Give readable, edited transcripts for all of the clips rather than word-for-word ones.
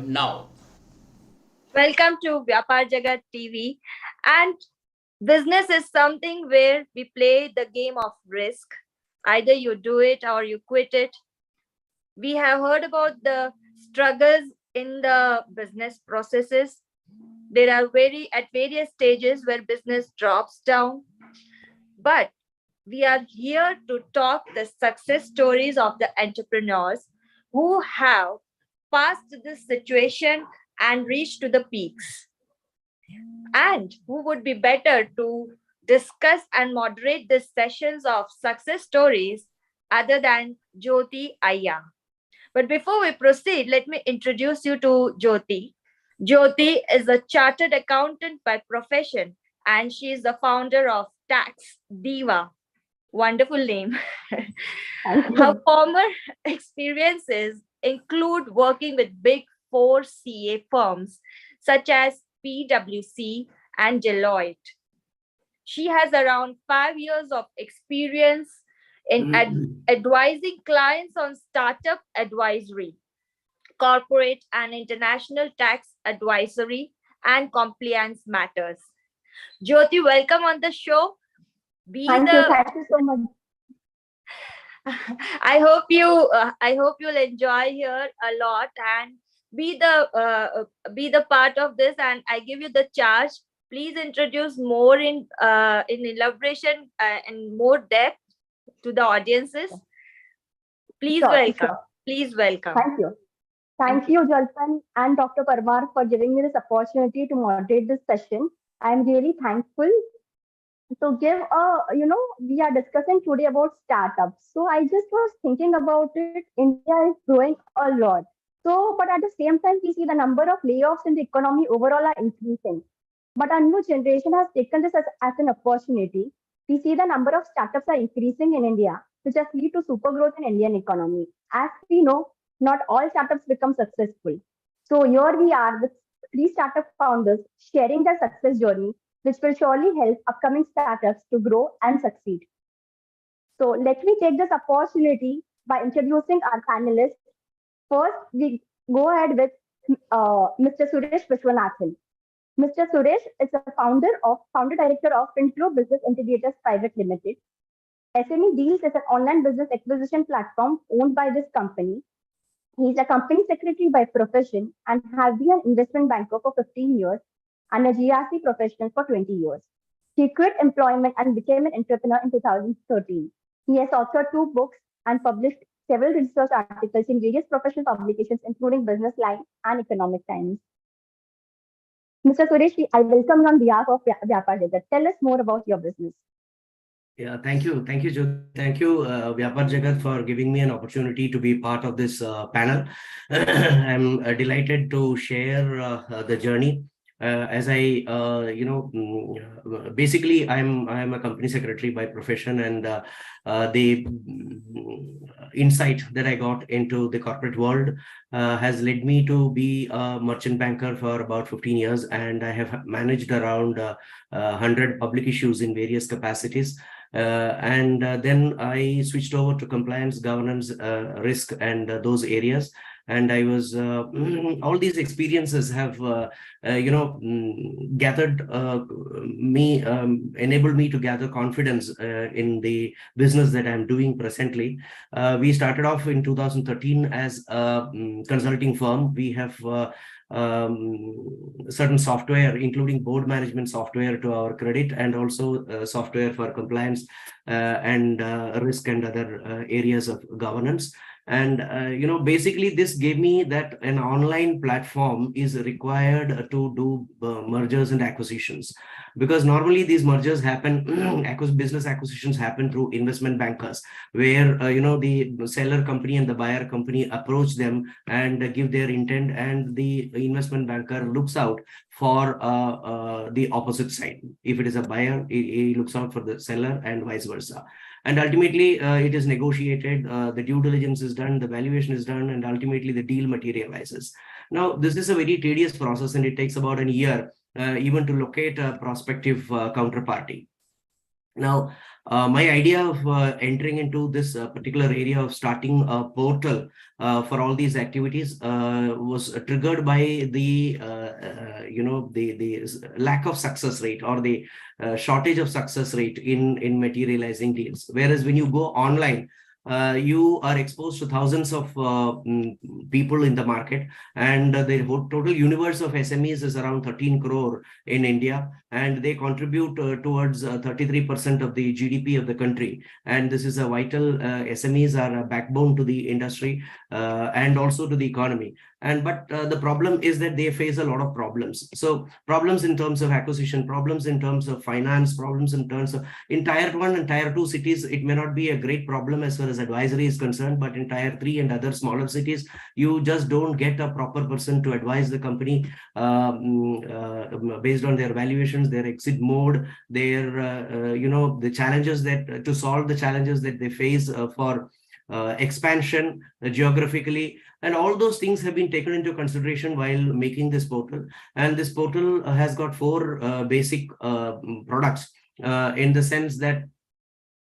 Now. Welcome to Vyapaar Jagat TV. And business is something where we play the game of risk. Either you do it or you quit it. We have heard about the struggles in the business processes. There are at various stages where business drops down. But we are here to talk the success stories of the entrepreneurs who have passed this situation and reached to the peaks. And who would be better to discuss and moderate these sessions of success stories other than Jyoti Aiya? But before we proceed, let me introduce you to Jyoti. Jyoti is a chartered accountant by profession and she is the founder of Tax Diva. Wonderful name. Thank Her you. former experiences include working with big four CA firms such as PwC and Deloitte. She has around 5 years of experience in advising clients on startup advisory, corporate and international tax advisory, and compliance matters. Jyoti, welcome on the show. Be Thank you. the Thank you so much. I hope you'll enjoy here a lot and be the be the part of this. And I give you the charge. Please introduce more in elaboration and more depth to the audiences. Please Sure, welcome. sure. Please welcome. Thank you. Thank Thank you. you, Jalpan and Dr. Parmar, for giving me this opportunity to moderate this session. I'm really thankful to give we are discussing today about startups. So I just was thinking about it. India is growing a lot. So, but at the same time, we see the number of layoffs in the economy overall are increasing. But our new generation has taken this as an opportunity. We see the number of startups are increasing in India, which has led to super growth in Indian economy. As we know, not all startups become successful. So here we are with three startup founders sharing their success journey, which will surely help upcoming startups to grow and succeed. So let me take this opportunity by introducing our panelists. First, we go ahead with Mr. Suresh Vishwanathan. Mr. Suresh is a founder director of Finpro Business Integrators Private Limited. SME Deals is an online business acquisition platform owned by this company. He is a company secretary by profession and has been an investment banker for 15 years and a GRC professional for 20 years. He quit employment and became an entrepreneur in 2013. He has authored two books and published several research articles in various professional publications, including Business Line and Economic Times. Mr. Suresh, I welcome you on behalf of Vyapar Jagat. Tell us more about your business. Yeah, thank you. Thank you, Jyoti. Thank you, Vyapar Jagat, for giving me an opportunity to be part of this panel. I'm delighted to share the journey. As I, basically, I'm a company secretary by profession, and the insight that I got into the corporate world has led me to be a merchant banker for about 15 years, and I have managed around 100 public issues in various capacities. And then I switched over to compliance, governance, risk, and those areas. And I was all these experiences have gathered me enabled me to gather confidence in the business that I'm doing presently. We started off in 2013 as a consulting firm. We have certain software, including board management software to our credit, and also software for compliance and risk and other areas of governance. And basically this gave me that an online platform is required to do mergers and acquisitions, because normally these mergers happen business acquisitions happen through investment bankers, where the seller company and the buyer company approach them and give their intent, and the investment banker looks out for the opposite side. If it is a buyer, he looks out for the seller, and vice versa. And ultimately, it is negotiated, the due diligence is done, the valuation is done, and ultimately the deal materializes. Now, this is a very tedious process, and it takes about a year even to locate a prospective counterparty. Now, my idea of entering into this particular area of starting a portal for all these activities was triggered by the lack of success rate, or the shortage of success rate in materializing deals. Whereas when you go online, you are exposed to thousands of people in the market, and the total universe of SMEs is around 13 crore in India, and they contribute towards 33% of the GDP of the country. And this is a vital, SMEs are a backbone to the industry and also to the economy. But the problem is that they face a lot of problems. So problems in terms of acquisition, problems in terms of finance, problems in terms of, in tier 1 and tier 2 cities, it may not be a great problem as far as advisory is concerned, but in tier 3 and other smaller cities, you just don't get a proper person to advise the company based on their valuations, their exit mode, their the challenges that to solve the challenges that they face for expansion geographically, and all those things have been taken into consideration while making this portal. And this portal has got four basic products, in the sense that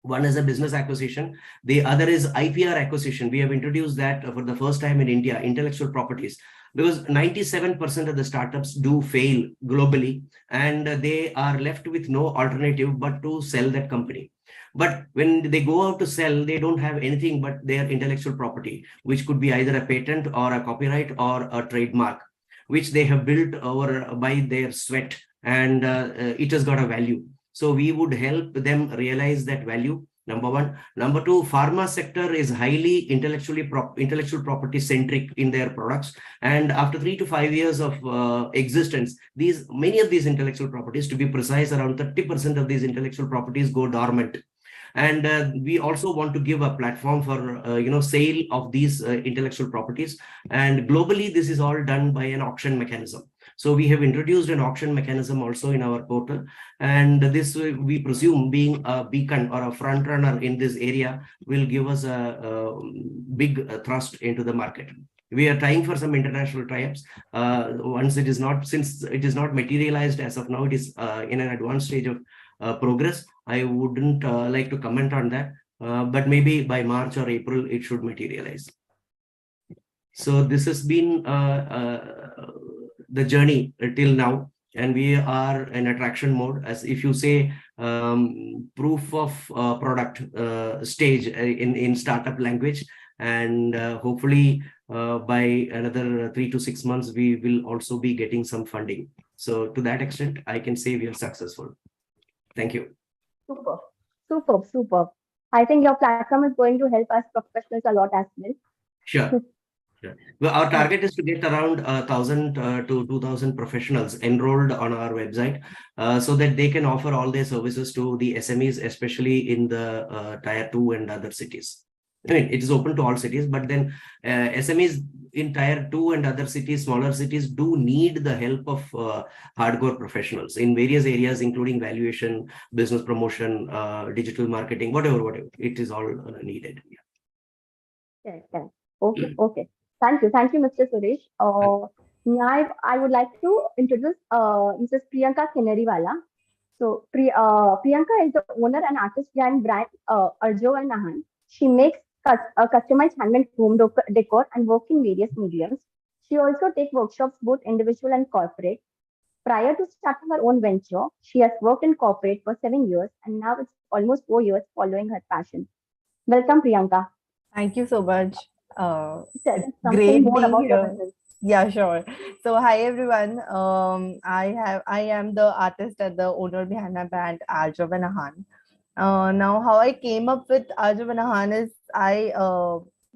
one is a business acquisition, the other is IPR acquisition. We have introduced that for the first time in India, intellectual properties, because 97% of the startups do fail globally, and they are left with no alternative but to sell that company. But when they go out to sell, they don't have anything but their intellectual property, which could be either a patent or a copyright or a trademark, which they have built over by their sweat, and it has got a value. So we would help them realize that value, number one. Number two, pharma sector is highly intellectual property centric in their products. And after 3 to 5 years of existence, many of these intellectual properties, to be precise, around 30% of these intellectual properties go dormant. And we also want to give a platform for sale of these intellectual properties. And globally, this is all done by an auction mechanism. So we have introduced an auction mechanism also in our portal, and this, we presume, being a beacon or a front runner in this area, will give us a big thrust into the market. We are trying for some international tie-ups. Since it is not materialized as of now, it is in an advanced stage of progress. I wouldn't like to comment on that, but maybe by March or April, it should materialize. So this has been the journey till now, and we are in attraction mode, as if you say, proof of product stage in startup language. And hopefully by another 3 to 6 months, we will also be getting some funding. So to that extent, I can say we are successful. Thank you. Super, super. I think your platform is going to help us professionals a lot as well. Sure. Well, our target is to get around 1,000 to 2,000 professionals enrolled on our website, so that they can offer all their services to the SMEs, especially in the tier 2 and other cities. I mean, it is open to all cities, but then SMEs in tier 2 and other cities, smaller cities, do need the help of hardcore professionals in various areas, including valuation, business promotion, digital marketing, whatever. It is all needed. Yeah. Okay. Thank you, Mr. Suresh. Now I would like to introduce Mrs. Priyanka Kinariwala. So Priyanka is the owner and artist behind brand Arjo and Nahan. She makes customized handmade home decor and work in various mediums. She also takes workshops, both individual and corporate. Prior to starting her own venture, she has worked in corporate for 7 years, and now it's almost 4 years following her passion. Welcome, Priyanka. Thank you so much. Tell It's us something great more being about your here. business. Yeah, sure. So hi everyone. I am the artist and the owner behind my brand Arjav and Ahan. Now how I came up with Arjav and Ahan is I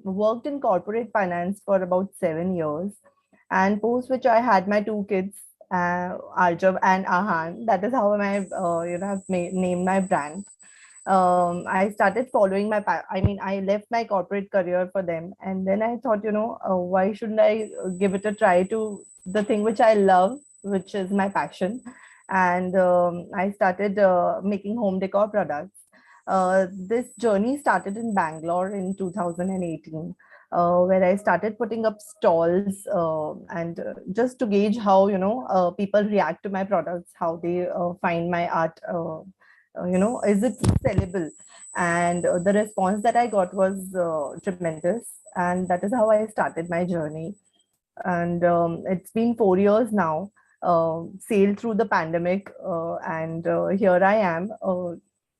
worked in corporate finance for about 7 years, and post which I had my two kids, Arjav and Ahan. That is how I have named my brand. I started following I left my corporate career for them, and then I thought, why shouldn't I give it a try to the thing which I love, which is my passion. And I started making home decor products. This journey started in Bangalore in 2018, where I started putting up stalls, and just to gauge how people react to my products, how they find my art is it sellable? And the response that I got was tremendous, and that is how I started my journey. And it's been 4 years now, sailed through the pandemic, and here I am,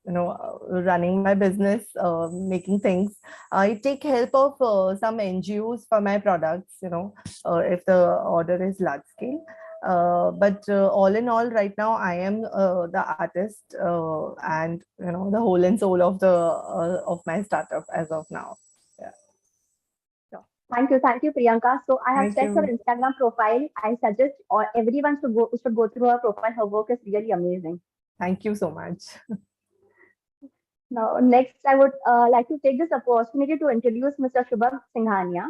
running my business, making things. I take help of some NGOs for my products, if the order is large scale. But all in all, right now I am the artist, and the whole and soul of my startup as of now. Yeah. Sure. Thank you, Priyanka. So I have Thank checked her you. Instagram profile. I suggest or everyone should go through her profile. Her work is really amazing. Thank you so much. Now, next, I would like to take this opportunity to introduce Mr. Shubham Singhania.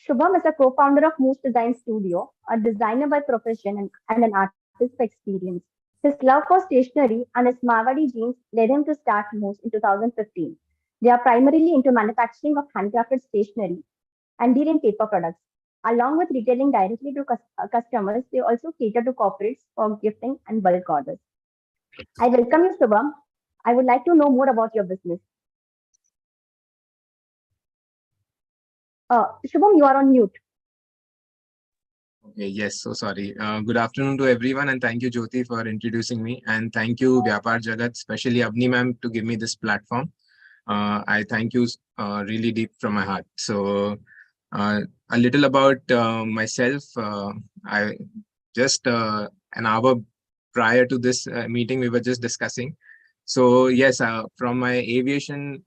Shubham is a co-founder of Moose Design Studio, a designer by profession and an artist by experience. His love for stationery and his Marwadi genes led him to start Moose in 2015. They are primarily into manufacturing of handcrafted stationery and deal in paper products. Along with retailing directly to customers, they also cater to corporates for gifting and bulk orders. I welcome you, Shubham. I would like to know more about your business. Shubham, you are on mute. Okay, yes, so sorry. Good afternoon to everyone, and thank you, Jyoti, for introducing me. And thank you, Vyapaar Jagat, especially Avni ma'am, to give me this platform. I thank you really deep from my heart. So, a little about myself. I just an hour prior to this meeting, we were just discussing. So, yes, from my aviation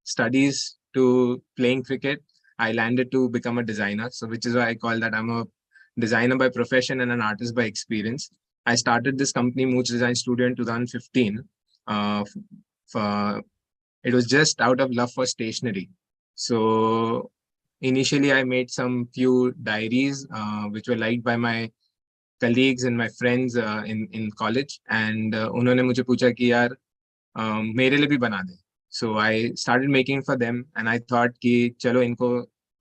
studies to playing cricket, I landed to become a designer. So, which is why I call that I'm a designer by profession and an artist by experience. I started this company, Mooch Design Studio, in 2015. It was just out of love for stationery. So initially, I made some few diaries, which were liked by my colleagues and my friends in college. And उन्होंने मुझे पूछा कि यार मेरे लिए भी बना दे. So I started making for them, and I thought कि चलो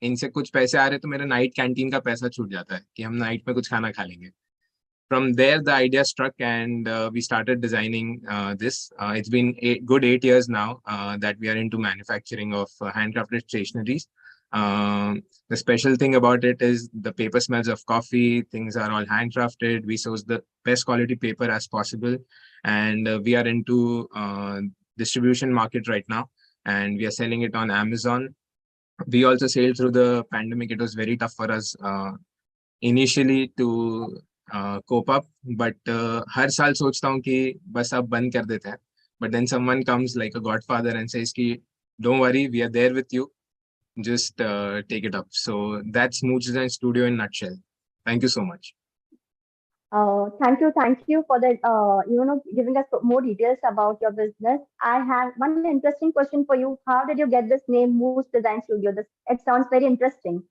इनसे कुछ पैसे आ रहे तो मेरा नाइट कैंटीन का पैसा छूट जाता है कि हम नाइट में कुछ खाना खा लेंगे. From there, the idea struck, and we started designing this. It's been good 8 years now that we are into manufacturing of handcrafted stationeries. The special thing about it is the paper smells of coffee. Things are all handcrafted. We source the best quality paper as possible, and we are into distribution market right now, and we are selling it on Amazon. We also sailed through the pandemic. It was very tough for us initially to cope up, but हर साल सोचता हूँ कि बस अब बंद कर देते हैं. But then someone comes like a godfather and says कि don't worry, we are there with you. Just take it up. So that's Mooch Design Studio in a nutshell. Thank you so much. Thank you for that. Giving us more details about your business. I have one interesting question for you. How did you get this name, Moose Design Studio? It sounds very interesting.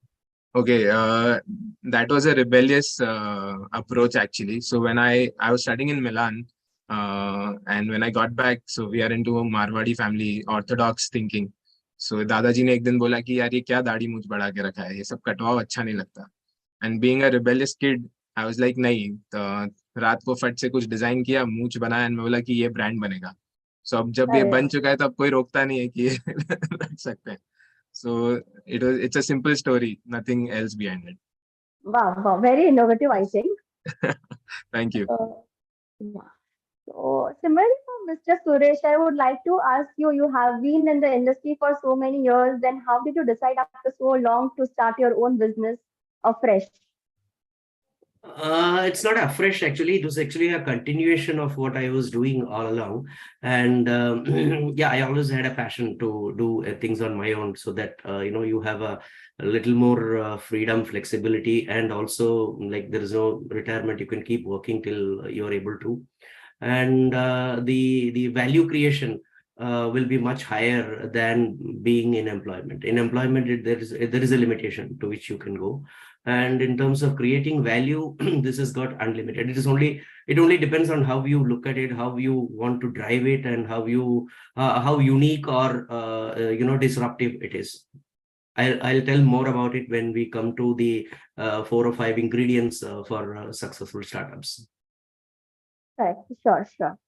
Okay, that was a rebellious approach actually. So when I was studying in Milan, and when I got back, so we are into a Marwadi family, orthodox thinking. So दादाजी ने एक दिन बोला कि यार ये क्या दाढ़ी मूंछ बढ़ा के रखा है, ये सब कटवाओ, अच्छा नहीं लगता. And being a rebellious kid, I was like नहीं, तो रात को फट से कुछ डिजाइन किया, मूंछ बनाया, and मैं बोला कि ये ब्रांड बनेगा. So अब जब ये अरे बन चुका है तो अब कोई रोकता नहीं है कि ये रख सकते हैं. So it's a simple story, nothing else behind it. wow, very innovative, I think. Thank you. Yeah. So similarly for Mr. Suresh, I would like to ask you, you have been in the industry for so many years, then how did you decide after so long to start your own business afresh? It's not afresh actually. It was actually a continuation of what I was doing all along. And yeah, I always had a passion to do things on my own, so that you have a little more freedom, flexibility, and also like there is no retirement. You can keep working till you're able to, and the value creation will be much higher than being in employment. In employment, there is a limitation to which you can go. And in terms of creating value, this has got unlimited. It only depends on how you look at it, how you want to drive it, and how unique or disruptive it is. I'll tell more about it when we come to the 4 or 5 ingredients for successful startups. Correct. Sure.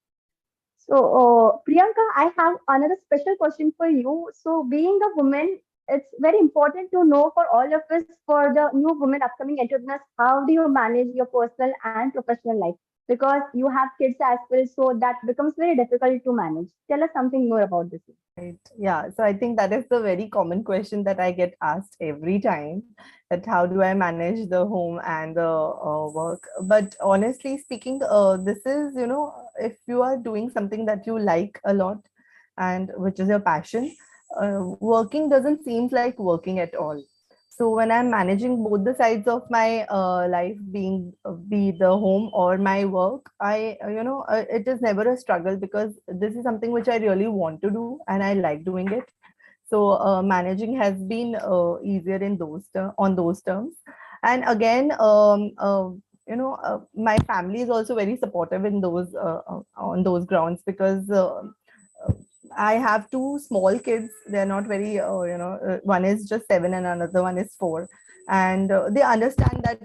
So, Priyanka, I have another special question for you. So, being a woman, it's very important to know for all of us, for the new women upcoming entrepreneurs, how do you manage your personal and professional life? Because you have kids as well, so that becomes very difficult to manage. Tell us something more about this. Right. Yeah. So I think that is the very common question that I get asked every time, that how do I manage the home and the work? But honestly speaking, this is, if you are doing something that you like a lot and which is your passion, working doesn't seem like working at all. So when I'm managing both the sides of my life, being be the home or my work, it is never a struggle because this is something which I really want to do and I like doing it. So managing has been easier in on those terms. And again, my family is also very supportive in those on those grounds, because I have two small kids. They're not very, one is just 7 and another one is 4. And they understand that,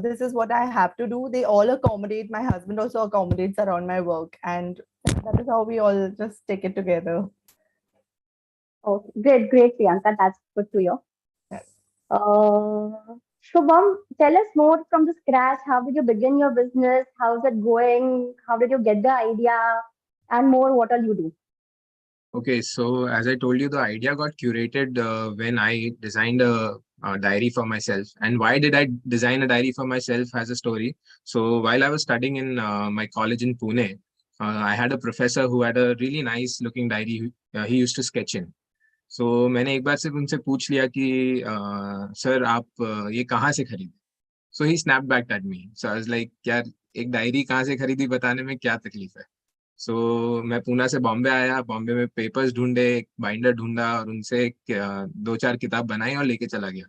this is what I have to do. They all accommodate. My husband also accommodates around my work. And that is how we all just take it together. Okay, great, great, Priyanka. That's good to hear. Yes. Uh, Shubham, tell us more from the scratch. How did you begin your business? How's it going? How did you get the idea? And more, what all you do? Okay, so as I told you, the idea got curated when I designed a diary for myself. And why did I design a diary for myself as a story? So while I was studying in my college in Pune, I had a professor who had a really nice looking diary. He used to sketch in. So मैंने एक बार सिर्फ उनसे पूछ लिया कि sir आप ये कहाँ से खरीदे? So he snapped back at me. So I was like, यार एक डायरी कहाँ से खरीदी बताने में क्या तकलीफ है? सो मैं पूना से बॉम्बे आया, बॉम्बे में पेपर्स ढूंढे, एक बाइंडर ढूंढा और उनसे दो चार किताब बनाई और लेके चला गया.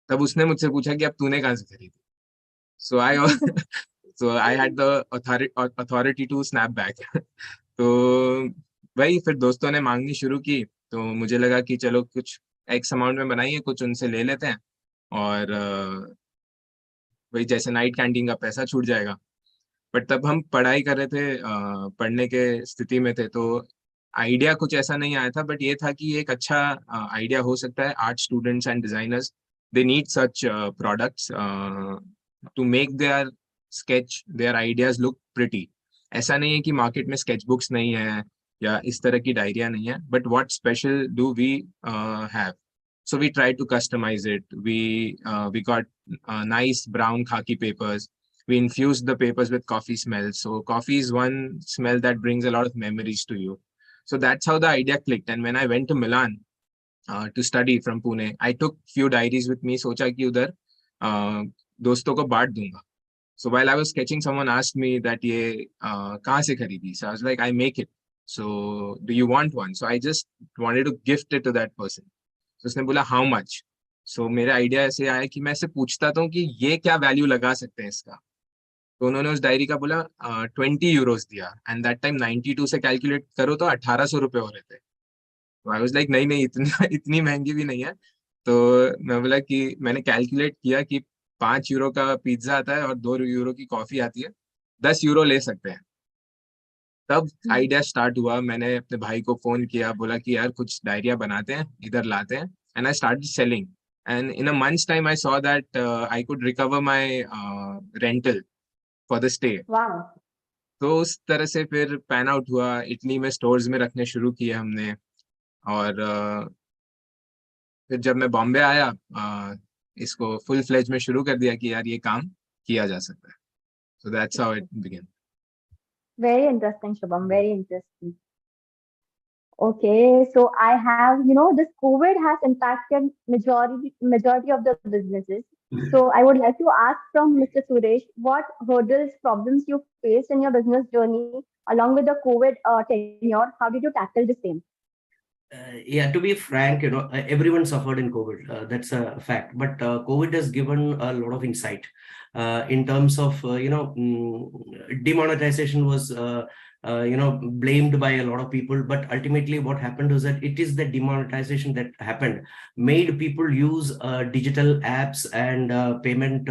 तब उसने मुझसे पूछा कि अब तूने कहाँ से खरीदी. So I so I had the authority to snap back. तो वही फिर दोस्तों ने मांगनी शुरू की, तो मुझे लगा कि चलो कुछ एक्स अमाउंट में बनाइए, कुछ उनसे ले लेते हैं और वही जैसे नाइट कैंटीन का पैसा छूट जाएगा. बट तब हम पढ़ाई कर रहे थे, पढ़ने के स्थिति में थे, तो आइडिया कुछ ऐसा नहीं आया था, बट ये था कि एक अच्छा आइडिया हो सकता है. Art students and designers, they need such products to make their sketch, their ideas look pretty. ऐसा नहीं है कि मार्केट में स्केच बुक्स नहीं है या इस तरह की डायरिया नहीं है, but what special do we have. So we tried to customize it. We got nice brown khaki papers. We infused the papers with coffee smells. So coffee is one smell that brings a lot of memories to you. So that's how the idea clicked. And when I went to Milan to study from Pune, I took few diaries with me. सोचा कि उधर दोस्तों को बांट दूंगा. So while I was sketching, someone asked me that ये कहाँ से खरीदी? So I was like, I make it. So do you want one? So I just wanted to gift it to that person. तो उसने बोला how much. सो मेरा idea ऐसे आया कि मैं ऐसे पूछता था कि ये क्या वैल्यू लगा सकते हैं इसका. तो उन्होंने उस डायरी का बोला 20 यूरोस दिया. एंड दैट टाइम 92 से कैलकुलेट करो तो 1800 रुपये हो रहे थे. तो आई वाज लाइक नहीं नहीं, इतनी महंगी भी नहीं है. तो मैं बोला कि मैंने कैलकुलेट किया कि 5 यूरो का पिज्जा आता है और 2 यूरो की कॉफी आती है, 10 यूरो ले सकते हैं. तब आइडिया स्टार्ट हुआ. मैंने अपने भाई को फोन किया, बोला कि यार कुछ डायरिया बनाते हैं, इधर लाते हैं. And I started selling. And in a months time I saw that I could recover my rental for the stay. Wow. तो उस तरह से फिर पैन आउट हुआ. इटली में स्टोर्स में रखने शुरू किए हमने. और फिर जब मैं बॉम्बे आया, इसको फुल फ्लेज में शुरू कर दिया कि यार ये काम किया जा सकता है. So that's how it began. Very interesting, Shubham. Very interesting. Okay, so I have, this COVID has impacted majority of the businesses. So I would like to ask from Mr. Suresh, what hurdles, problems you faced in your business journey along with the COVID tenure? How did you tackle the same? Yeah, to be frank, everyone suffered in COVID. That's a fact. But COVID has given a lot of insight in terms of, demonetization was blamed by a lot of people. But ultimately what happened was that it is the demonetization that happened made people use digital apps and payment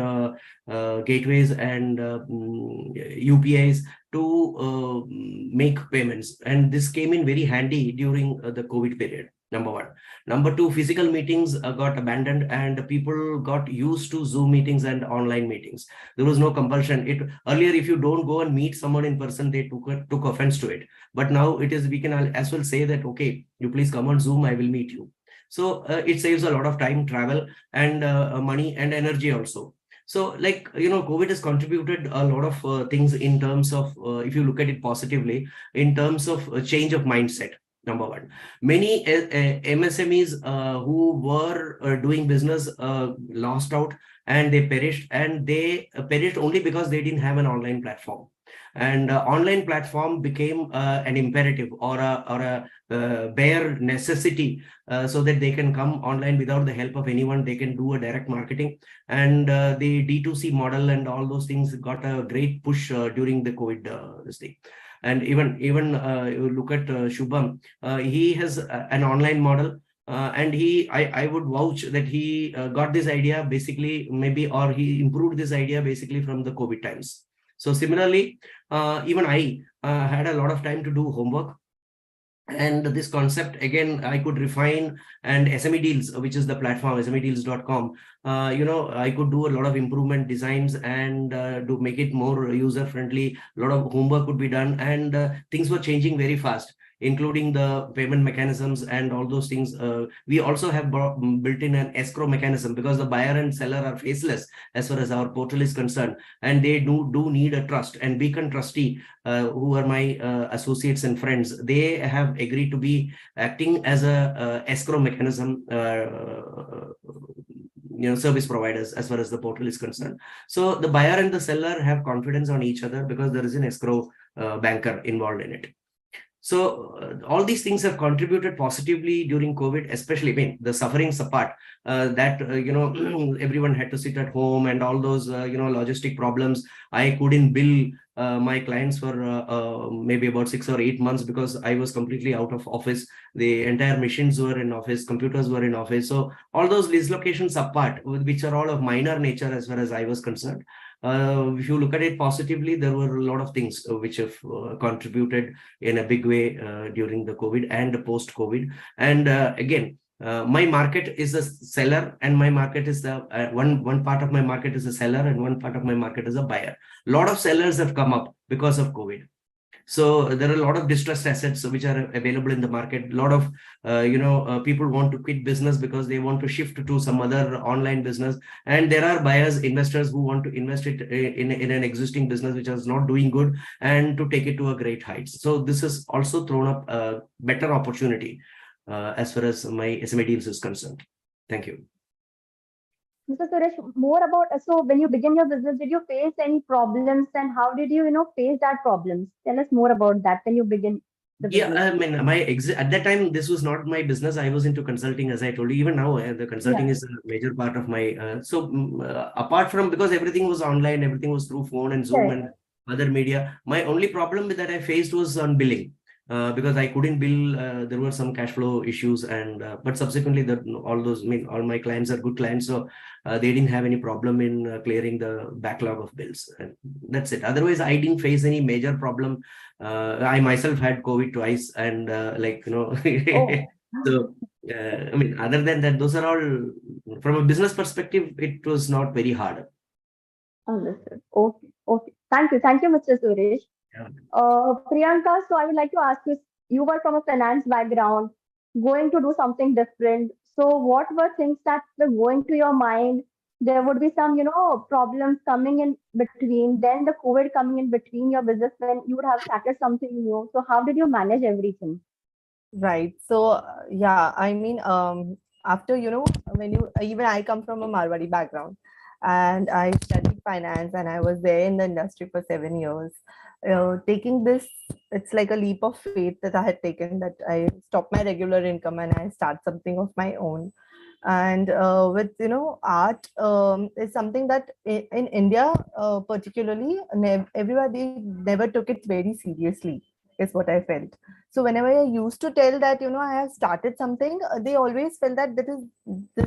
gateways and UPIs to make payments, and this came in very handy during the COVID period. Number one. Number two, physical meetings got abandoned and people got used to Zoom meetings and online meetings. There was no compulsion. It earlier, if you don't go and meet someone in person, they took offense to it. But now it is, we can as well say that, okay, you please come on Zoom, I will meet you. So it saves a lot of time, travel, and money and energy also. So COVID has contributed a lot of things in terms of, if you look at it positively, in terms of change of mindset. Number one, many MSMEs who were doing business lost out, and they perished, and they perished only because they didn't have an online platform. And online platform became an imperative or a bare necessity, so that they can come online without the help of anyone. They can do a direct marketing, and the D2C model and all those things got a great push during the COVID this thing. And even you look at Shubham, he has an online model, and I would vouch that he got this idea basically, maybe, or he improved this idea basically from the COVID times. So similarly, even I had a lot of time to do homework. And this concept, again, I could refine, and SME Deals, which is the platform, SMEdeals.com, I could do a lot of improvement designs and to make it more user friendly. A lot of homework could be done, and things were changing very fast, including the payment mechanisms and all those things. We also have built in an escrow mechanism, because the buyer and seller are faceless as far as our portal is concerned, and they do need a trust. And Beacon Trustee, who are my associates and friends, they have agreed to be acting as a escrow mechanism, service providers as far as the portal is concerned. So the buyer and the seller have confidence on each other because there is an escrow banker involved in it. So all these things have contributed positively during COVID, especially, I mean, the sufferings apart, that, everyone had to sit at home and all those, logistic problems. I couldn't bill my clients for maybe about 6 or 8 months because I was completely out of office. The entire machines were in office, computers were in office. So all those dislocations apart, which are all of minor nature as far as I was concerned, if you look at it positively, there were a lot of things which have contributed in a big way during the COVID and post-COVID. And again, my market is a seller, and my market is the one part of my market is a seller, and one part of my market is a buyer. A lot of sellers have come up because of COVID. So there are a lot of distressed assets which are available in the market. A lot of people want to quit business because they want to shift to some other online business, and there are buyers, investors who want to invest it in an existing business which is not doing good, and to take it to a great heights. So this has also thrown up a better opportunity as far as my SME Deals is concerned. Thank you. Mr. Suresh, more about, so when you begin your business, did you face any problems, and how did you, face that problems? Tell us more about that when you begin the Yeah, business. I mean, at that time, this was not my business. I was into consulting, as I told you. Even now, the consulting Yeah, is a major part of my. Apart from, because everything was online, everything was through phone and Zoom correct. and other media. My only problem that I faced was on billing. Because I couldn't bill, there were some cash flow issues, and but subsequently, all my clients are good clients, so they didn't have any problem in clearing the backlog of bills. And that's it. Otherwise, I didn't face any major problem. I myself had COVID twice, and Oh, so I mean, other than that, those are all, from a business perspective, it was not very hard. understood. Okay, okay. Thank you, Mr. Suresh. Yeah. Priyanka, so I would like to ask you, you were from a finance background, going to do something different. So what were things that were going to your mind? There would be some, problems coming in between, then the COVID coming in between your business when you would have started something new. So how did you manage everything? Right. So, yeah, I mean, after, when even I come from a Marwari background, and I studied finance, and I was there in the industry for 7 years. Taking this, it's like a leap of faith that I had taken, that I stop my regular income and I start something of my own. And with, art is something that in India, particularly, everybody never took it very seriously. is what I felt. So whenever I used to tell that, I have started something, they always felt that this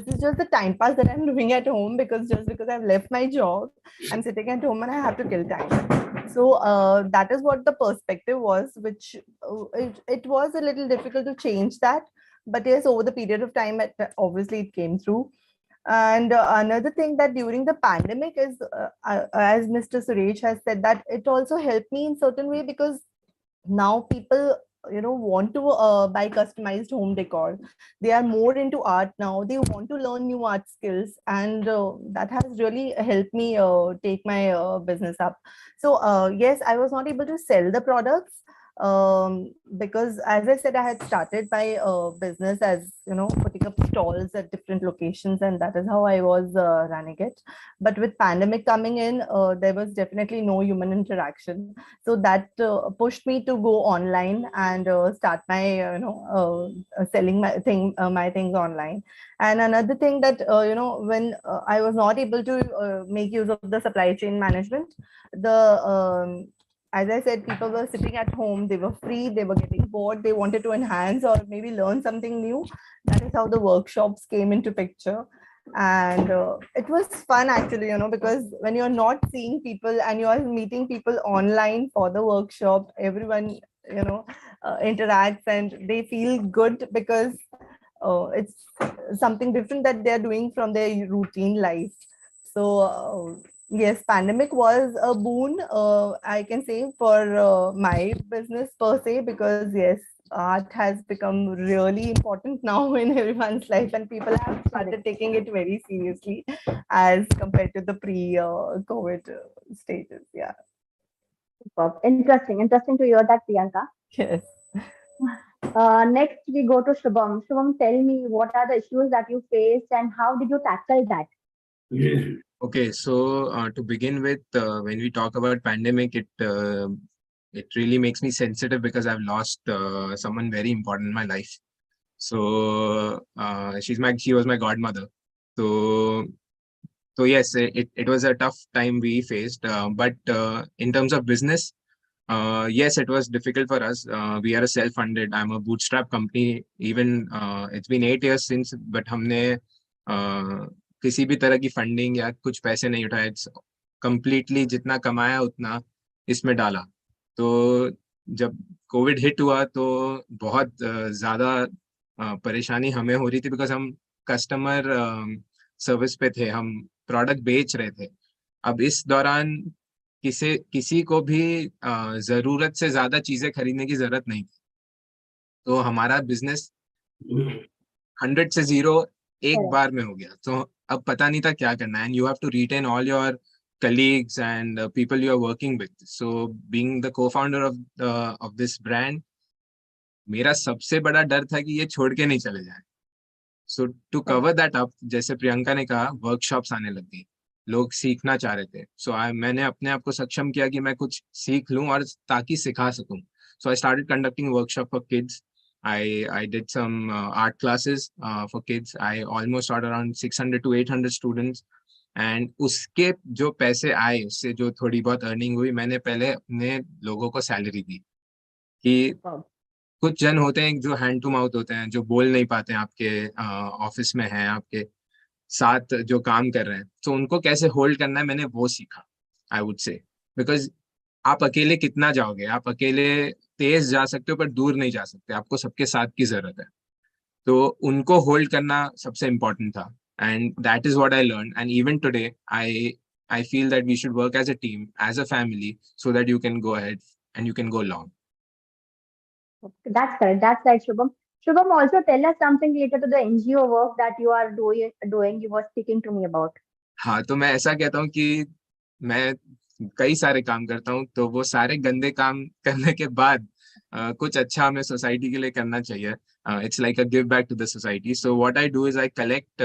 is just the time pass that I'm doing at home, because just because I've left my job, I'm sitting at home and I have to kill time. So that is what the perspective was, which it was a little difficult to change that. But yes, over the period of time, obviously it came through. And another thing that during the pandemic is, as Mr. Suresh has said, that it also helped me in certain way, because now people want to buy customized home decor. They are more into art now. They want to learn new art skills, and that has really helped me take my business up. So yes, I was not able to sell the products, because as I said, I had started my business as putting up stalls at different locations, and that is how I was running it. But with pandemic coming in, there was definitely no human interaction, so that pushed me to go online and start my selling my things online. And another thing that when I was not able to make use of the supply chain management, the as I said, people were sitting at home, they were free, they were getting bored, they wanted to enhance or maybe learn something new. That is how the workshops came into picture. And it was fun actually, because when you're not seeing people and you are meeting people online for the workshop, everyone interacts and they feel good, because it's something different that they're doing from their routine life. So yes, pandemic was a boon, I can say, for my business per se, because yes, art has become really important now in everyone's life, and people have started taking it very seriously as compared to the pre-COVID stages. Yeah. Interesting to hear that, Priyanka. Yes. Next, we go to Shubham. Shubham, tell me what are the issues that you faced and how did you tackle that? Okay, so to begin with, when we talk about pandemic, it really makes me sensitive because I've lost someone very important in my life. So she was my godmother. So yes, it was a tough time we faced. But in terms of business, yes, it was difficult for us. We are a self-funded. I'm a bootstrap company. Even it's been 8 years since, but हमने किसी भी तरह की funding या कुछ पैसे नहीं उठाए. कंप्लीटली जितना कमाया उतना इसमें डाला. तो जब कोविड हिट हुआ तो बहुत ज्यादा परेशानी हमें हो रही थी, बिकॉज हम कस्टमर सर्विस पे थे, हम प्रोडक्ट बेच रहे थे. अब इस दौरान किसी को भी जरूरत से ज्यादा चीजें खरीदने की जरूरत नहीं थी. तो हमारा बिजनेस 100 से 0 एक बार में हो गया. तो अब पता नहीं था क्या करना. And you have to retain all your colleagues and people you are working with. So being the co-founder of this brand, मेरा सबसे बड़ा डर था कि ये छोड़ के नहीं चले जाए. So to cover that up, जैसे प्रियंका ने कहा, वर्कशॉप्स आने लग गई, लोग सीखना चाह रहे थे. So मैंने अपने आप को सक्षम किया कि मैं कुछ सीख लूं और ताकि सिखा सकूं. So I started conducting workshop for kids. I did some art classes for kids. I almost taught around 600 to 800 students. And उसके जो पैसे आए, उससे जो थोड़ी बहुत अर्निंग हुई, मैंने पहले अपने लोगों को सैलरी दी. कि कुछ जन होते हैं जो हैंड टू माउथ होते हैं, जो बोल नहीं पाते हैं, आपके ऑफिस में हैं, आपके साथ जो काम कर रहे हैं, तो उनको कैसे होल्ड करना है, मैंने वो सीखा. आई वुड से, बिकॉज आप अकेले कितना जाओगे, आप अकेले तेज जा सकते हो पर दूर नहीं जा सकते, आपको सबके साथ की जरूरत है. तो उनको होल्ड करना सबसे इम्पोर्टेंट था. And that is what I learned. And even today, I feel that we should work as a team, as a family, so that you can go ahead and you can go long. That's correct. That's right, Shubham. Shubham, also tell us something related to the NGO work that you are doing. You were speaking to me about. हाँ, तो मैं ऐसा कहता हूँ कि मैं कई सारे काम करता हूँ, तो वो सारे गंदे काम करने के बाद कुछ अच्छा हमें सोसाइटी के लिए करना चाहिए. It's like a give back to the society. So what I do is I collect,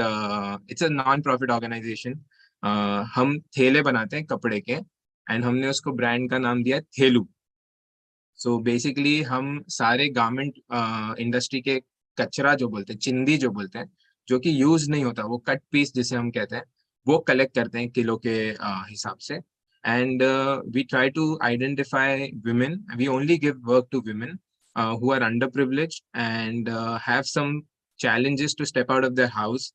it's a non-profit organization. हम थैले बनाते हैं कपड़े के, एंड हमने उसको ब्रांड का नाम दिया थेलू. सो बेसिकली हम सारे गारमेंट इंडस्ट्री के कचरा जो बोलते हैं, चिंदी जो बोलते हैं, जो कि यूज नहीं होता, वो कट पीस जिसे हम कहते हैं, वो कलेक्ट करते हैं किलो के हिसाब से. and we try to identify women. We only give work to women who are underprivileged and have some challenges to step out of their house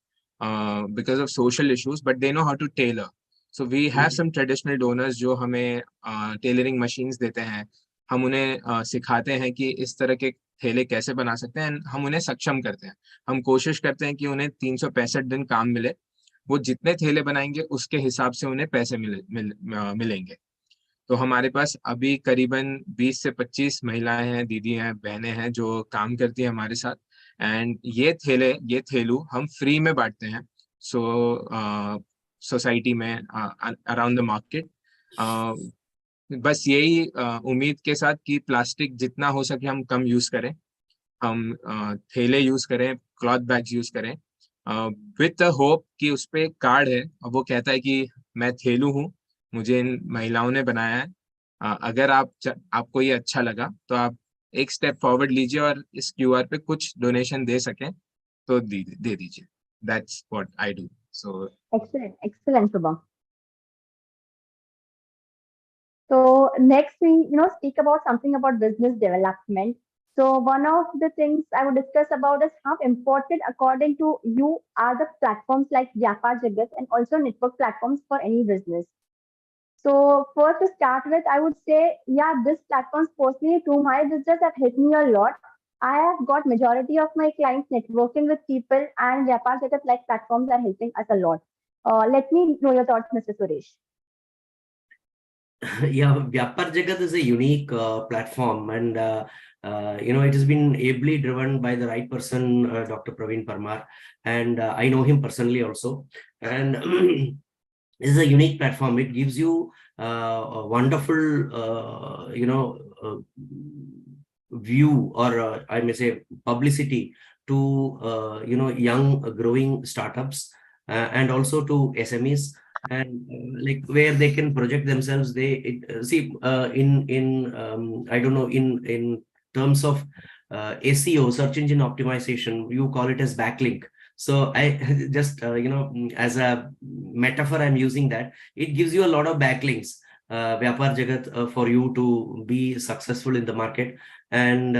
because of social issues, but they know how to tailor. So we have some traditional donors जो हमें tailoring machines देते हैं. हम उन्हें सिखाते हैं कि इस तरह के थैले कैसे बना सकते हैं, हम उन्हें सक्षम करते हैं. हम कोशिश करते हैं कि उन्हें 365 दिन काम मिले. वो जितने थैले बनाएंगे उसके हिसाब से उन्हें पैसे मिलेंगे. तो हमारे पास अभी करीबन 20 से 25 महिलाएं हैं, दीदी हैं, बहनें हैं जो काम करती हैं हमारे साथ. एंड ये थैलू हम फ्री में बांटते हैं. सो सोसाइटी में अराउंड द मार्केट. बस यही उम्मीद के साथ कि प्लास्टिक जितना हो सके हम कम यूज करें. हम थैले यूज करें, क्लॉथ बैग्स यूज करें, विद द होप कि उस पे कार्ड है और वो कहता है कि मैं थैलू हूँ, मुझे इन महिलाओं ने बनाया है. अगर आपको ये अच्छा लगा तो आप एक स्टेप फॉरवर्ड लीजिए और इस क्यूआर पे कुछ डोनेशन दे सकें तो दे दीजिए. That's what I do. So excellent, Shubham. So next we, speak about something about business development. So one of the things I would discuss about is how important, according to you, are the platforms like Vyapaar Jagat and also network platforms for any business. So first to start with, I would say, yeah, this platforms personally to my business have helped me a lot. I have got majority of my clients networking with people, and Vyapaar Jagat like platforms are helping us a lot. Let me know your thoughts, Mr. Suresh. Yeah, Vyapaar Jagat is a unique platform, and it has been ably driven by the right person, Dr. Praveen Parmar, and I know him personally also. And this is a unique platform. It gives you a wonderful, view, or I may say publicity to young growing startups and also to SMEs, and like where they can project themselves. I don't know, in terms of SEO, search engine optimization, you call it as backlink. So I just as a metaphor I'm using that. It gives you a lot of backlinks, Vyapar Jagat, for you to be successful in the market. And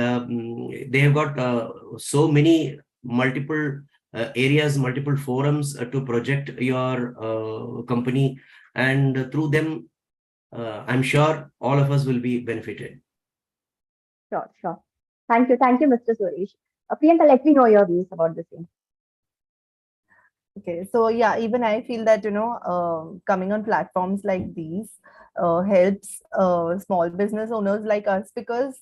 they have got so many multiple areas, multiple forums to project your company, and through them I'm sure all of us will be benefited. Sure. Thank you, Mr. Suresh. Priyanka, let me know your views about the same. Okay, so yeah, even I feel that coming on platforms like these helps small business owners like us, because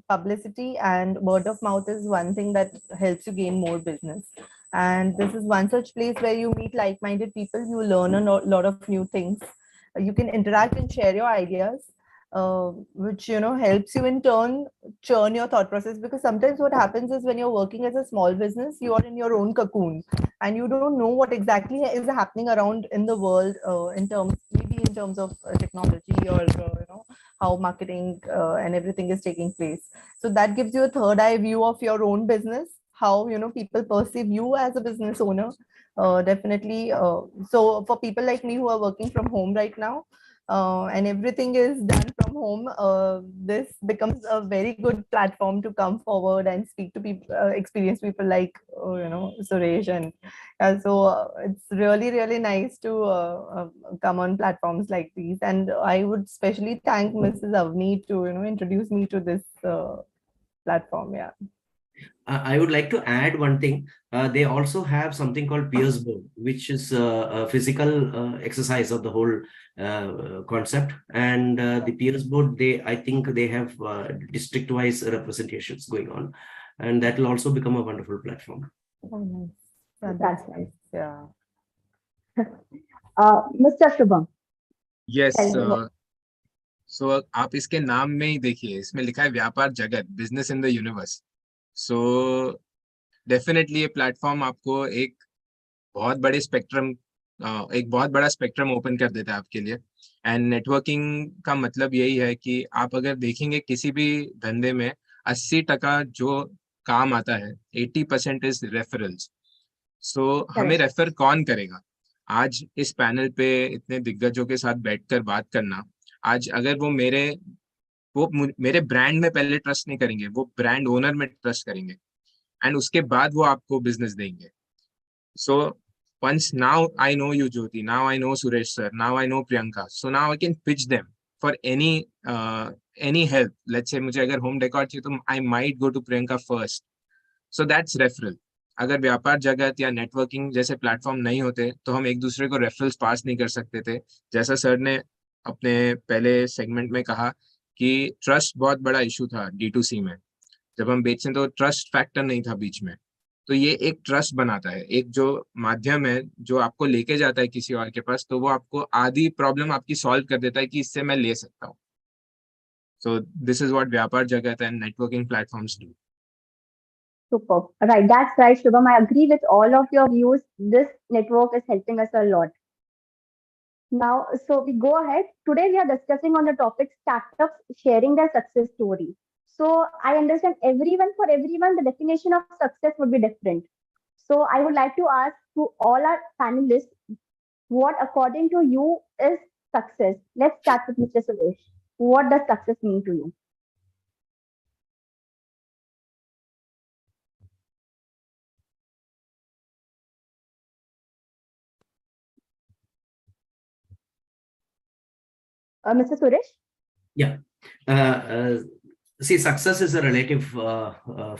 publicity and word of mouth is one thing that helps you gain more business. And this is one such place where you meet like-minded people, you learn a lot of new things, you can interact and share your ideas, which helps you in turn churn your thought process. Because sometimes what happens is, when you're working as a small business, you are in your own cocoon and you don't know what exactly is happening around in the world, in terms of technology, or how marketing and everything is taking place. So that gives you a third eye view of your own business, how people perceive you as a business owner. Definitely. So for people like me who are working from home right now, and everything is done from home, this becomes a very good platform to come forward and speak to people, experienced people like Suresh. And it's really, really nice to come on platforms like these. And I would especially thank Mrs. Avni to introduce me to this platform. Yeah. I would like to add one thing. They also have something called peers board, which is a physical exercise of the whole concept. And the peers board, I think they have district-wise representations going on, and that will also become a wonderful platform. Oh, nice. Yeah, that's nice. Yeah. Mr. Shubham. Yes. So आप इसके नाम में ही देखिए, इसमें लिखा है व्यापार जगत, business in the universe. So definitely ये प्लेटफॉर्म आपको एक बहुत बड़ा स्पेक्ट्रम ओपन कर देता है आपके लिए. एंड नेटवर्किंग का मतलब यही है कि आप अगर देखेंगे किसी भी धंधे में 80% जो काम आता है, 80% इज रेफरल्स. सो हमें रेफर कौन करेगा? आज इस पैनल पे इतने दिग्गजों के साथ बैठकर बात करना, आज अगर वो मेरे ब्रांड में पहले ट्रस्ट नहीं करेंगे, वो ब्रांड ओनर में ट्रस्ट करेंगे, एंड उसके बाद वो आपको बिजनेस देंगे. So once now I know you, Jyoti. Now I know Suresh sir. Now I know Priyanka. So now I can pitch them for any help. Let's say मुझे अगर home decor चाहिए तो I might go to Priyanka first. So that's referral. अगर व्यापार जगत या networking जैसे platform नहीं होते तो हम एक दूसरे को रेफरल्स पास नहीं कर सकते थे. जैसा सर ने अपने पहले सेगमेंट में कहा कि ट्रस्ट बहुत बड़ा इशू था D2C में. जब हम बेचते तो ट्रस्ट फैक्टर नहीं था बीच में. तो ये एक ट्रस्ट बनाता है, एक जो माध्यम है जो आपको लेके जाता है किसी और के पास, तो वो आपको आधी प्रॉब्लम आपकी सॉल्व कर देता है कि इससे मैं ले सकता हूँ. सो दिस इज व्हाट व्यापार जगत and networking platforms do. Super. Right, that's right, Shubham. I agree with all of your views. This network is helping us a lot. Now, so we go ahead. Today we are discussing on the topic startups sharing their success story. So I understand for everyone, the definition of success would be different. So I would like to ask to all our panelists, what according to you is success? Let's start with Mr. Suresh. What does success mean to you? Mr. Suresh? Yeah. See, success is a relative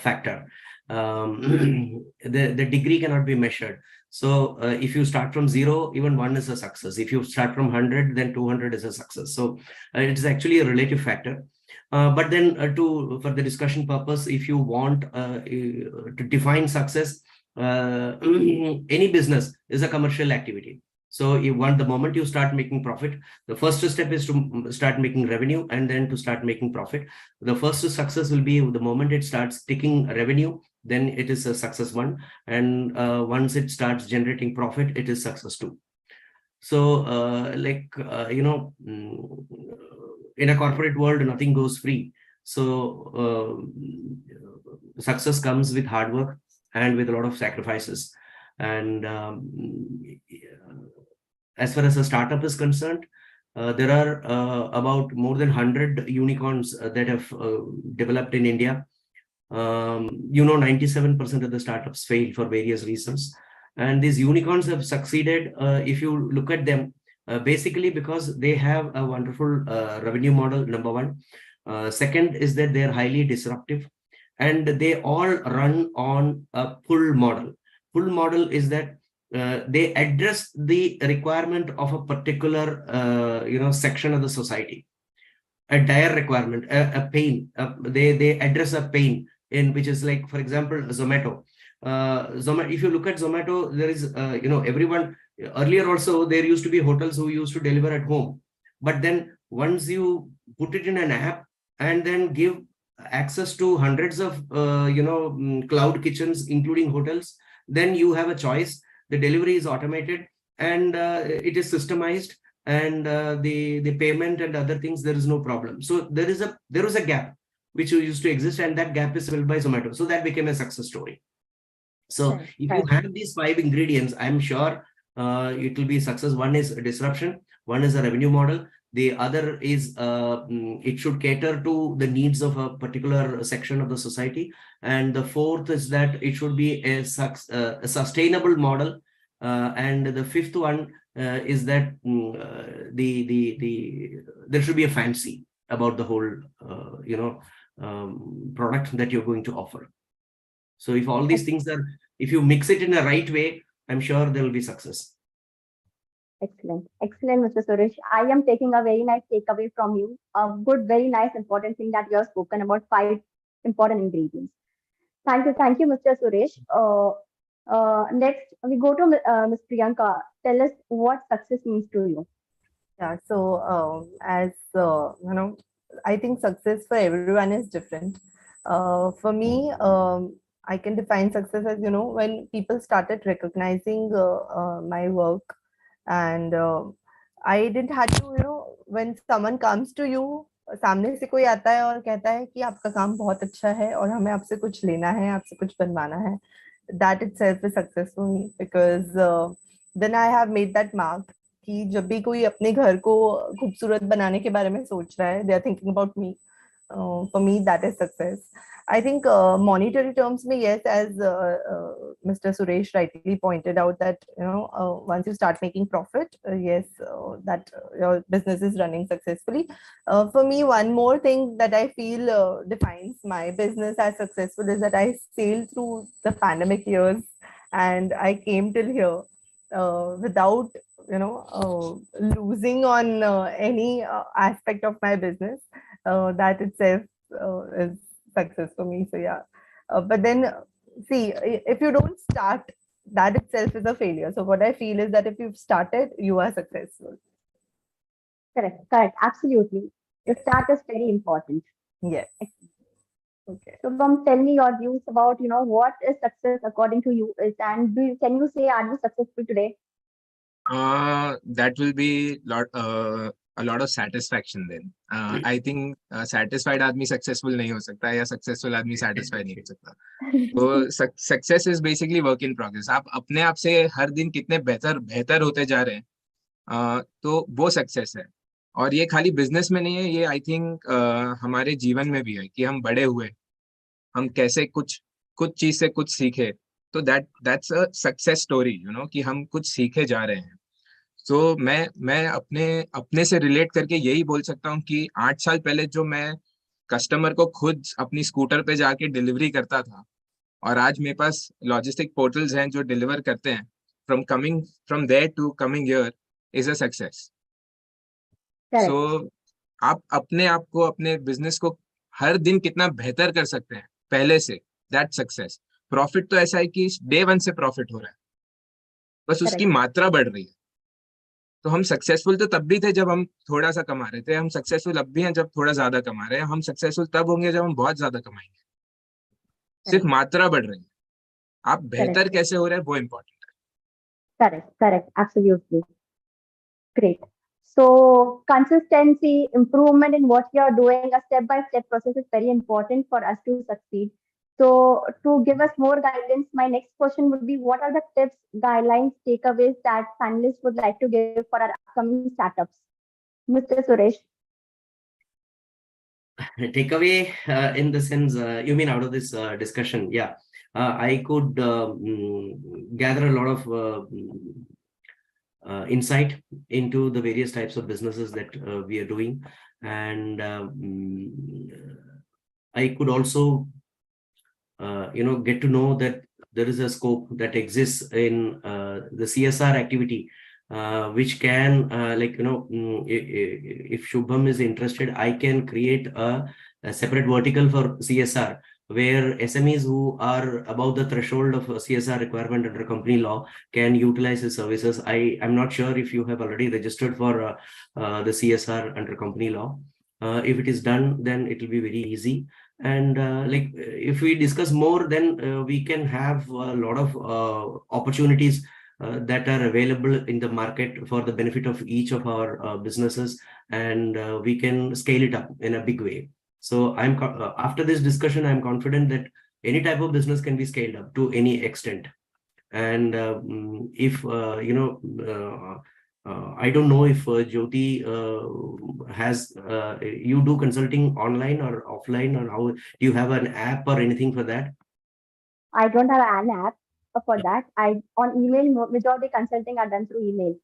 factor. The degree cannot be measured. So if you start from 0, even 1 is a success. If you start from 100, then 200 is a success. So it is actually a relative factor. But then for the discussion purpose, if you want to define success, any business is a commercial activity. So the moment you start making profit, the first step is to start making revenue and then to start making profit. The first success will be the moment it starts taking revenue, then it is a success 1. And once it starts generating profit, it is success 2. So in a corporate world, nothing goes free. So success comes with hard work and with a lot of sacrifices. And as far as a startup is concerned, there are about more than 100 unicorns that have developed in India. 97% of the startups fail for various reasons. And these unicorns have succeeded, if you look at them, basically because they have a wonderful revenue model, number one. Second is that they are highly disruptive, and they all run on a pull model. Pull model is that they address the requirement of a particular section of the society, a dire requirement, a pain. They address a pain in which is like, for example, Zomato. If you look at Zomato, there is everyone. Earlier also there used to be hotels who used to deliver at home, but then once you put it in an app and then give access to hundreds of cloud kitchens, including hotels, then you have a choice. The delivery is automated and it is systemized, and the payment and other things, there is no problem. So there was a gap which used to exist, and that gap is filled by Zomato. So that became a success story. So if you have these 5 ingredients, I'm sure it will be success. One is a disruption, one is a revenue model, the other is it should cater to the needs of a particular section of the society, and the fourth is that it should be a sustainable model, and the fifth one is that there should be a fancy about the whole product that you're going to offer. So if all these things if you mix it in the right way, I'm sure there will be success. Excellent. Excellent, Mr. Suresh. I am taking a very nice takeaway from you. A good, very nice, important thing that you have spoken about 5 important ingredients. Thank you, Mr. Suresh. Next, we go to Ms. Priyanka. Tell us what success means to you. Yeah, so as I think success for everyone is different. For me, I can define success as, when people started recognizing my work, and I didn't have to, when someone comes to you, सामने से कोई आता है और कहता है कि आपका काम बहुत अच्छा है और हमें आपसे कुछ लेना है, आपसे कुछ बनवाना है, that itself is success for me, because then I have made that mark कि जब भी कोई अपने घर को खूबसूरत बनाने के बारे में सोच रहा है, they are thinking about me. For me, that is success. I think monetary terms may, yes, as Mr. Suresh rightly pointed out that, once you start making profit, yes, that your business is running successfully. For me, one more thing that I feel defines my business as successful is that I sailed through the pandemic years and I came till here without, losing on any aspect of my business. That itself is success for me. So yeah, but then see, if you don't start, that itself is a failure. So what I feel is that if you've started, you are successful. Correct, correct, absolutely. The start is very important. Yes. Okay. So, tell me your views about, what is success according to you is, and can you say, are you successful today? That will be a lot of satisfaction then. I think satisfied आदमी successful नहीं हो सकता या successful आदमी satisfied नहीं हो सकता. तो success is basically work in progress. आप अपने आप से हर दिन कितने बेहतर होते जा रहे हैं, तो वो success है. और ये खाली बिजनेस में नहीं है, ये आई थिंक हमारे जीवन में भी है कि हम बड़े हुए, हम कैसे कुछ चीज से कुछ सीखे. तो दैट्स अ सक्सेस स्टोरी, कि हम कुछ सीखे जा रहे हैं. तो मैं अपने से रिलेट करके यही बोल सकता हूँ कि 8 साल पहले जो मैं कस्टमर को खुद अपनी स्कूटर पे जाके डिलीवरी करता था, और आज मेरे पास लॉजिस्टिक पोर्टल्स हैं जो डिलीवर करते हैं, from there to coming here is a success. So आप अपने आप को, अपने बिजनेस को हर दिन कितना बेहतर कर सकते हैं पहले से, दैट सक्सेस. प्रॉफिट तो ऐसा है कि डे 1 से प्रॉफिट हो रहा है, बस उसकी मात्रा बढ़ रही है. तो हम सक्सेसफुल तो तब भी थे जब हम थोड़ा सा कमा रहे थे, हम सक्सेसफुल अब भी हैं जब थोड़ा ज्यादा कमा रहे हैं, हम सक्सेसफुल तब होंगे जब हम बहुत ज्यादा कमाएंगे. सिर्फ मात्रा बढ़ रही है, आप बेहतर कैसे हो रहे हैं वो इम्पोर्टेंट है. Correct, absolutely. Great. So consistency, improvement in what you are doing, a step-by-step process is very important for us to succeed. So to give us more guidance, my next question would be, what are the tips, guidelines, takeaways that panelists would like to give for our upcoming startups? Mr. Suresh. Takeaway in the sense, you mean out of this discussion? Yeah, I could gather a lot of insight into the various types of businesses that we are doing, and I could also get to know that there is a scope that exists in the CSR activity, which can if Shubham is interested, I can create a separate vertical for CSR, where SMEs who are above the threshold of CSR requirement under company law can utilize his services. I am not sure if you have already registered for the CSR under company law. If it is done, then it will be very easy. And if we discuss more, then we can have a lot of opportunities that are available in the market for the benefit of each of our businesses, and we can scale it up in a big way. So after this discussion, I'm confident that any type of business can be scaled up to any extent. And if I don't know if Jyoti has you do consulting online or offline, or how, do you have an app or anything for that? I don't have an app for that. On email, majority consulting are done through email.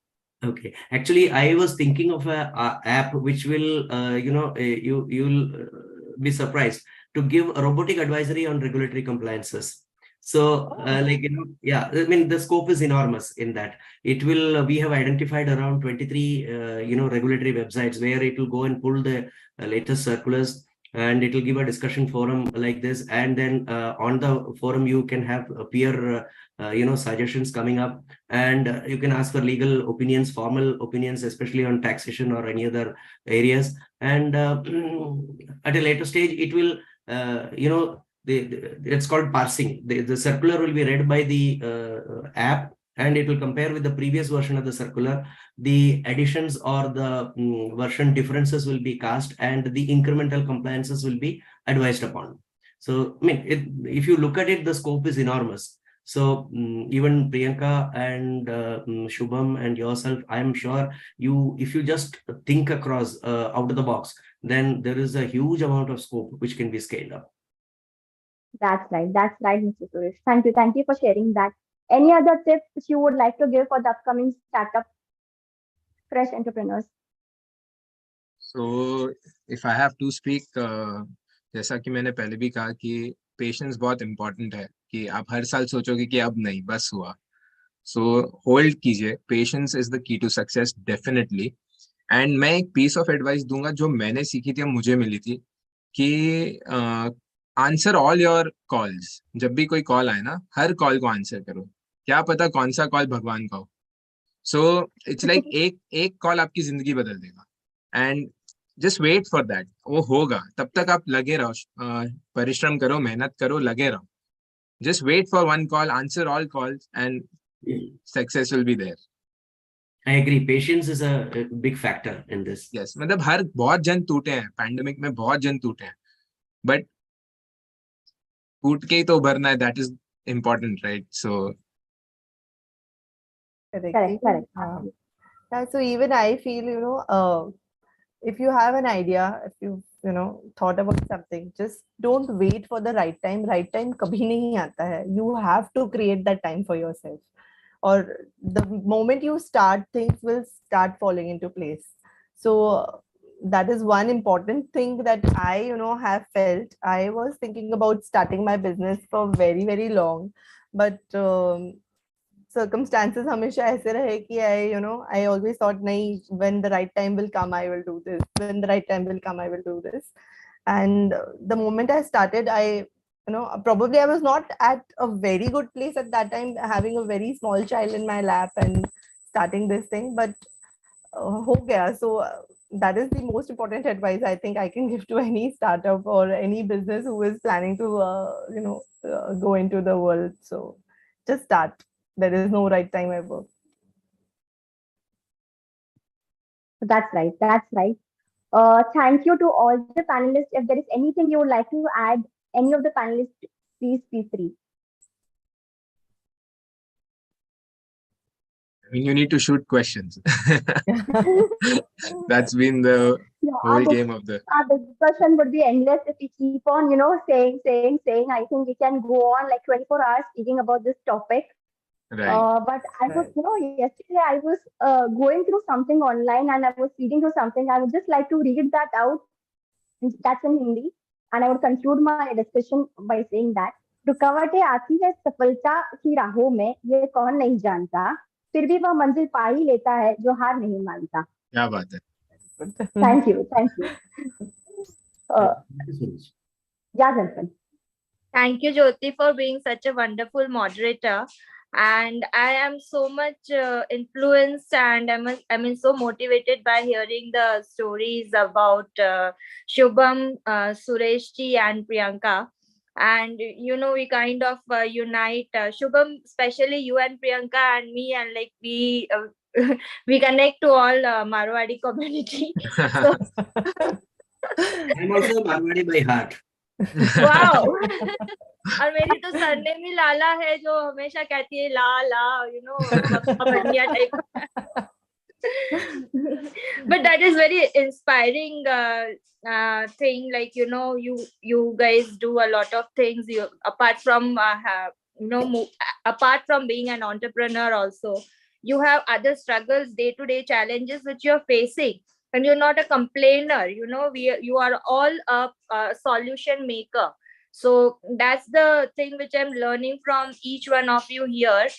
Okay, actually, I was thinking of a app which will, you'll be surprised to give a robotic advisory on regulatory compliances. So, yeah, I mean, the scope is enormous in that. It will, we have identified around 23, regulatory websites where it will go and pull the latest circulars, and it will give a discussion forum like this. And then on the forum, you can have peer, suggestions coming up, and you can ask for legal opinions, formal opinions, especially on taxation or any other areas. And at a later stage, it will, it's called parsing. The circular will be read by the app, and it will compare with the previous version of the circular. The additions or the version differences will be cast, and the incremental compliances will be advised upon. So, I mean, if you look at it, the scope is enormous. So even Priyanka and Shubham and yourself, I am sure if you just think across out of the box, then there is a huge amount of scope which can be scaled up. That's right. That's right, Mr. Suresh. Thank you. Thank you for sharing that. Any other tips you would like to give for the upcoming startup fresh entrepreneurs? So if I have to speak, जैसा कि मैंने पहले भी कहा कि patience बहुत important है कि आप हर साल सोचोगे कि अब नहीं बस हुआ. सो होल्ड कीजिए. Patience is the key to success definitely. And मैं एक पीस ऑफ एडवाइस दूंगा जो मैंने सीखी थी, मुझे मिली थी, कि आंसर ऑल योर कॉल्स. जब भी कोई कॉल आए ना, हर कॉल को आंसर करो. क्या पता कौन सा कॉल भगवान का हो. सो इट्स लाइक एक कॉल आपकी जिंदगी बदल देगा. And just wait for that. वो होगा. तब तक आप लगे रहो, परिश्रम करो, मेहनत करो, लगे रहो. Just wait for one call, answer all calls, and success will be there. I agree. Patience is a big factor in this. Yes, मतलब हर बहुत जन टूटे हैं. पैंडेमिक में बहुत जन टूटे हैं, बट टूट के ही तो उभरना है. That is important, right? So Correct. Correct. Yeah, so even I feel, if you have an idea, if thought about something, just don't wait for the right time. Right time kabhi nahi aata hai. You have to create that time for yourself. Or the moment you start, things will start falling into place. So that is one important thing that I have felt. I was thinking about starting my business for very, very long, but circumstances हमेशा ऐसे रहे कि I always thought nahi, when the right time will come I will do this, when the right time will come I will do this. And the moment I started, I probably I was not at a very good place at that time, having a very small child in my lap and starting this thing, but ho gaya. So that is the most important advice I think I can give to any startup or any business who is planning to go into the world. So just start. There is no right time ever. That's right. That's right. Thank you to all the panelists. If there is anything you would like to add, any of the panelists, please feel free. I mean, you need to shoot questions. That's been the whole game of the. Our discussion would be endless if we keep on, saying. I think we can go on like 24 hours speaking about this topic. Right. But I was, yesterday I was going through something online and I was reading through something. I would just like to read that out. That's in Hindi. And I would conclude my discussion by saying that रुकावटें आती है सफलता की राहों में, ये कौन नहीं जानता, फिर भी वह मंजिल पा ही लेता है जो हार नहीं मानता. क्या बात है. Thank you. Thank you. Yeah, Jalpan. Thank you, Jyoti, for being such a wonderful moderator. And I am so much influenced and so motivated by hearing the stories about Shubham, Sureshji and Priyanka. And, we kind of unite Shubham, especially you and Priyanka and me, and like we connect to all Marwadi community. So, I'm also Marwadi by heart. Wow. और मेरी तो surname ही लाला है, जो हमेशा कहती है ला ला, type. But that is very inspiring thing. Like, you guys do a lot of things. You apart from apart from being an entrepreneur, also you have other struggles, day-to-day challenges which you're facing, and you're not a complainer. You are all a solution maker. So that's the thing which I'm learning from each one of you here.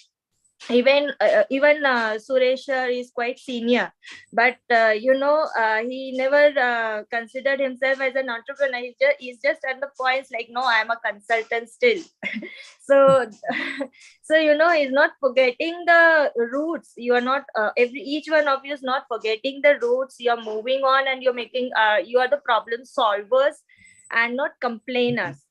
Even Suresh is quite senior, but he never considered himself as an entrepreneur. He's just at the points like, no, I'm a consultant still. So he's not forgetting the roots. You are not each one of you is not forgetting the roots. You're moving on and you're making you are the problem solvers and not complainers.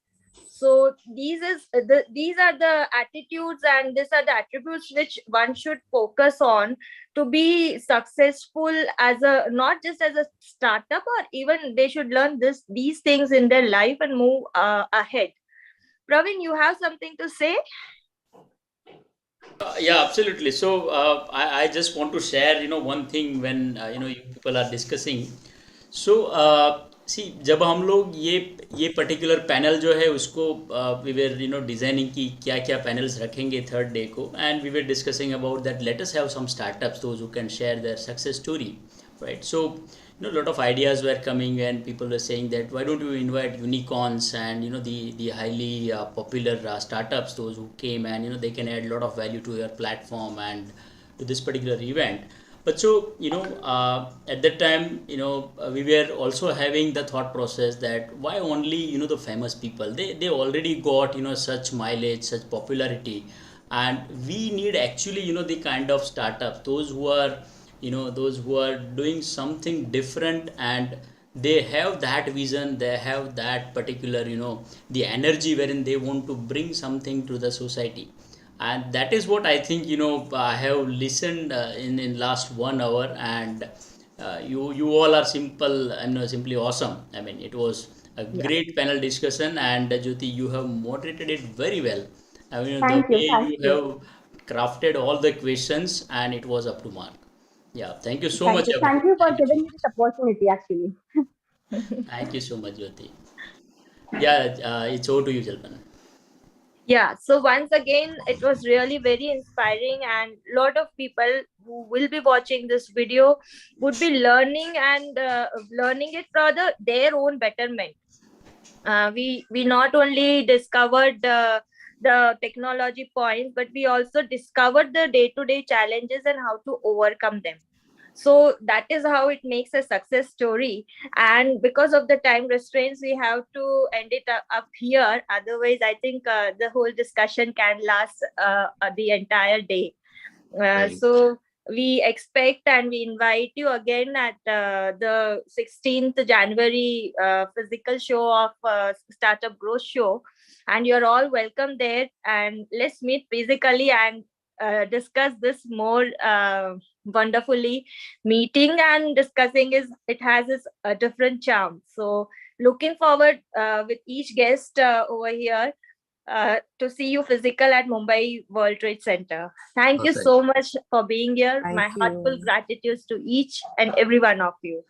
So these are the attitudes and these are the attributes which one should focus on to be successful as not just as a startup, or even they should learn these things in their life and move ahead. Praveen, you have something to say? Yeah, absolutely. So I just want to share, one thing when you people are discussing. So see, जब हम लोग ये particular panel जो है उसको we were designing की क्या क्या पैनल्स रखेंगे थर्ड डे को, and we were discussing about that let us have some startups those who can share their success story, right? So a lot of ideas were coming and people were saying that why don't you invite unicorns and the highly popular startups, those who came, and they can add a lot of value to your platform and to this particular event. But so at that time we were also having the thought process that why only the famous people, they already got such mileage, such popularity, and we need actually the kind of startups, those who are doing something different, and they have that vision, they have that particular the energy wherein they want to bring something to the society. And that is what I think I have listened in last 1 hour, and you all are simply awesome. I mean, it was a Yeah. great panel discussion, and Jyoti, you have moderated it very well. I mean, the Thank you. way Thank you you. have crafted all the questions, and it was up to mark. Yeah, thank you so Thank much, you. everyone. Thank you for Thank you so giving me much. this opportunity, actually. Thank you so much, Jyoti. Yeah, it's over to you, Jalpan. Yeah, so once again, it was really very inspiring, and lot of people who will be watching this video would be learning and learning it for their own betterment. We not only discovered the technology points, but we also discovered the day-to-day challenges and how to overcome them. So that is how it makes a success story. And because of the time restraints, we have to end it up here. Otherwise, I think the whole discussion can last the entire day. Right. So we expect and we invite you again at the 16th January physical show of Startup Growth Show, and you're all welcome there. And let's meet physically and discuss this more wonderfully. Meeting and discussing is it has its different charm. So looking forward with each guest over here to see you physical at Mumbai World Trade Center. Thank you Perfect. so much for being here. Thank My heartfelt you. gratitude to each and every one of you.